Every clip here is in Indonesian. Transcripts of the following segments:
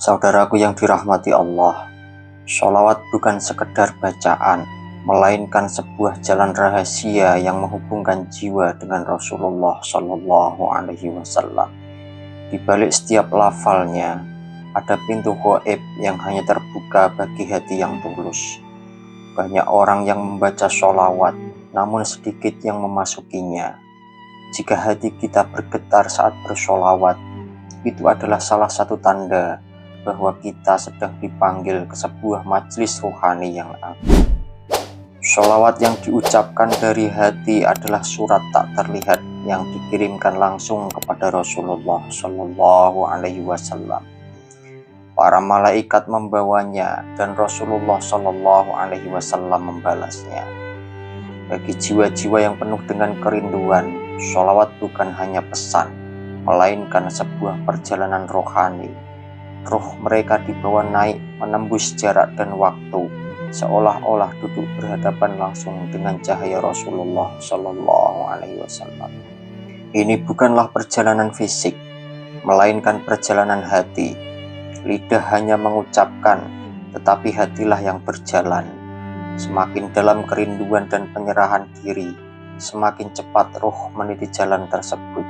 Saudaraku yang dirahmati Allah, sholawat bukan sekedar bacaan, melainkan sebuah jalan rahasia yang menghubungkan jiwa dengan Rasulullah Shallallahu Alaihi Wasallam. Di balik setiap lafalnya, ada pintu gaib yang hanya terbuka bagi hati yang tulus. Banyak orang yang membaca sholawat, namun sedikit yang memasukinya. Jika hati kita bergetar saat bersholawat, itu adalah salah satu tanda bahwa kita sedang dipanggil ke sebuah majelis rohani yang agung. Sholawat yang diucapkan dari hati adalah surat tak terlihat yang dikirimkan langsung kepada Rasulullah Shallallahu Alaihi Wasallam. Para malaikat membawanya dan Rasulullah Shallallahu Alaihi Wasallam membalasnya. Bagi jiwa-jiwa yang penuh dengan kerinduan, sholawat bukan hanya pesan, melainkan sebuah perjalanan rohani. Ruh mereka dibawa naik menembus jarak dan waktu, seolah-olah duduk berhadapan langsung dengan cahaya Rasulullah Shallallahu Alaihi Wasallam. Ini bukanlah perjalanan fisik, melainkan perjalanan hati. Lidah hanya mengucapkan, tetapi hatilah yang berjalan. Semakin dalam kerinduan dan penyerahan diri, semakin cepat ruh meniti jalan tersebut.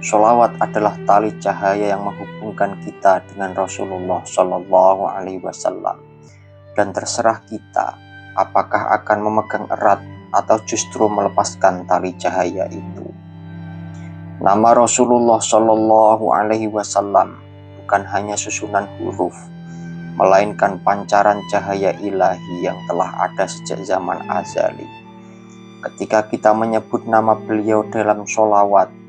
Sholawat adalah tali cahaya yang menghubungkan kita dengan Rasulullah Shallallahu Alaihi Wasallam, dan terserah kita apakah akan memegang erat atau justru melepaskan tali cahaya itu. Nama Rasulullah Shallallahu Alaihi Wasallam bukan hanya susunan huruf, melainkan pancaran cahaya ilahi yang telah ada sejak zaman azali. Ketika kita menyebut nama beliau dalam sholawat,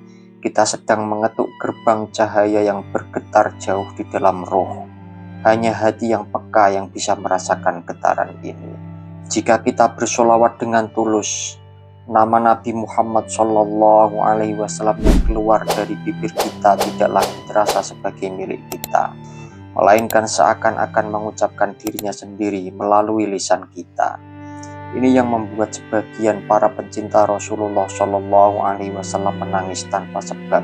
kita sedang mengetuk gerbang cahaya yang bergetar jauh di dalam roh. Hanya hati yang peka yang bisa merasakan getaran ini. Jika kita bersholawat dengan tulus, nama Nabi Muhammad Shallallahu Alaihi Wasallam yang keluar dari bibir kita tidak lagi terasa sebagai milik kita, melainkan seakan-akan mengucapkan dirinya sendiri melalui lisan kita. Ini yang membuat sebagian para pencinta Rasulullah Shallallahu Alaihi Wasallam menangis tanpa sebab,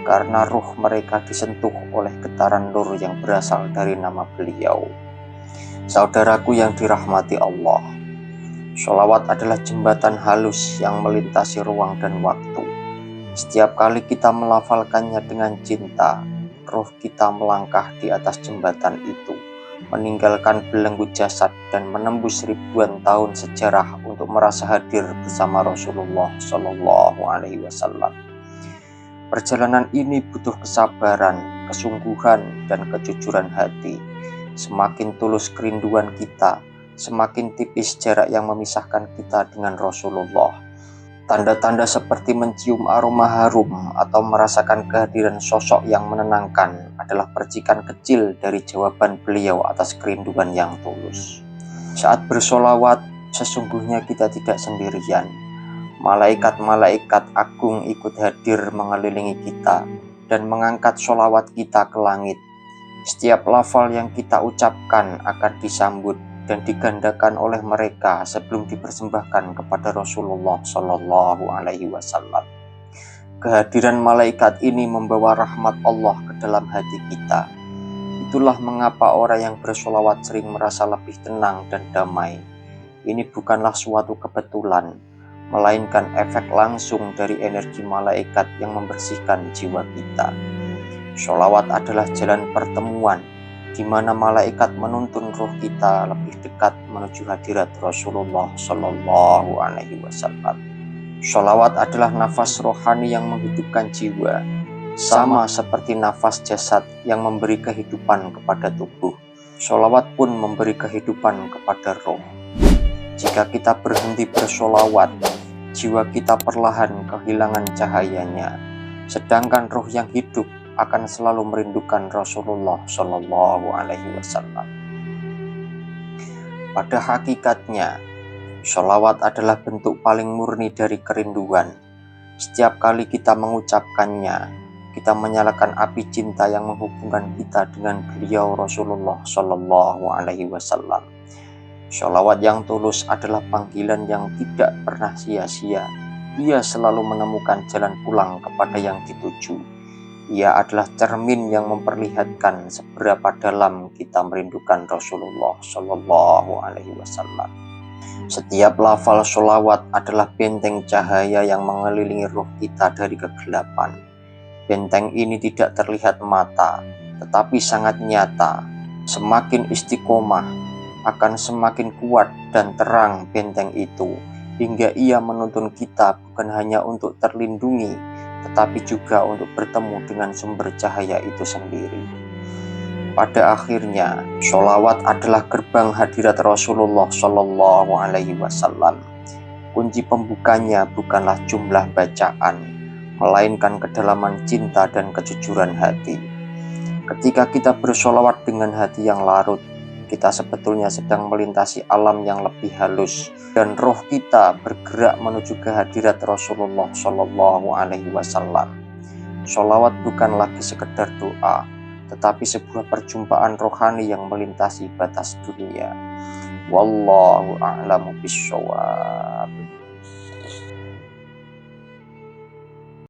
karena ruh mereka disentuh oleh getaran nur yang berasal dari nama beliau. Saudaraku yang dirahmati Allah, sholawat adalah jembatan halus yang melintasi ruang dan waktu. Setiap kali kita melafalkannya dengan cinta, ruh kita melangkah di atas jembatan itu, meninggalkan belenggu jasad dan menembus ribuan tahun sejarah untuk merasa hadir bersama Rasulullah Shallallahu Alaihi Wasallam. Perjalanan ini butuh kesabaran, kesungguhan, dan kejujuran hati. Semakin tulus kerinduan kita, semakin tipis jarak yang memisahkan kita dengan Rasulullah. Tanda-tanda seperti mencium aroma harum atau merasakan kehadiran sosok yang menenangkan adalah percikan kecil dari jawaban beliau atas kerinduan yang tulus. Saat bersolawat, sesungguhnya kita tidak sendirian. Malaikat-malaikat agung ikut hadir mengelilingi kita dan mengangkat solawat kita ke langit. Setiap lafal yang kita ucapkan akan disambut dan digandakan oleh mereka sebelum dipersembahkan kepada Rasulullah Shallallahu Alaihi Wasallam. Kehadiran malaikat ini membawa rahmat Allah ke dalam hati kita. Itulah mengapa orang yang bersolawat sering merasa lebih tenang dan damai. Ini bukanlah suatu kebetulan, melainkan efek langsung dari energi malaikat yang membersihkan jiwa kita. Sholawat adalah jalan pertemuan di mana malaikat menuntun roh kita lebih dekat menuju hadirat Rasulullah Shallallahu Alaihi Wasallam. Sholawat adalah nafas rohani yang menghidupkan jiwa, sama seperti nafas jasad yang memberi kehidupan kepada tubuh. Sholawat pun memberi kehidupan kepada roh. Jika kita berhenti bersholawat, jiwa kita perlahan kehilangan cahayanya, sedangkan roh yang hidup akan selalu merindukan Rasulullah Shallallahu Alaihi Wasallam. Pada hakikatnya, sholawat adalah bentuk paling murni dari kerinduan. Setiap kali kita mengucapkannya, kita menyalakan api cinta yang menghubungkan kita dengan beliau Rasulullah Shallallahu Alaihi Wasallam. Sholawat yang tulus adalah panggilan yang tidak pernah sia-sia. Ia selalu menemukan jalan pulang kepada yang dituju. Ia adalah cermin yang memperlihatkan seberapa dalam kita merindukan Rasulullah Shallallahu Alaihi Wasallam. Setiap lafal sholawat adalah benteng cahaya yang mengelilingi ruh kita dari kegelapan. Benteng ini tidak terlihat mata, tetapi sangat nyata. Semakin istiqomah, akan semakin kuat dan terang benteng itu, hingga ia menuntun kita bukan hanya untuk terlindungi, tetapi juga untuk bertemu dengan sumber cahaya itu sendiri. Pada akhirnya, sholawat adalah gerbang hadirat Rasulullah Shallallahu Alaihi Wasallam. Kunci pembukanya bukanlah jumlah bacaan, melainkan kedalaman cinta dan kejujuran hati. Ketika kita bersholawat dengan hati yang larut, kita sebetulnya sedang melintasi alam yang lebih halus, dan roh kita bergerak menuju kehadirat Rasulullah Shallallahu Alaihi Wasallam. Sholawat bukan lagi sekedar doa, tetapi sebuah perjumpaan rohani yang melintasi batas dunia. Wallahu a'lamu bishawab.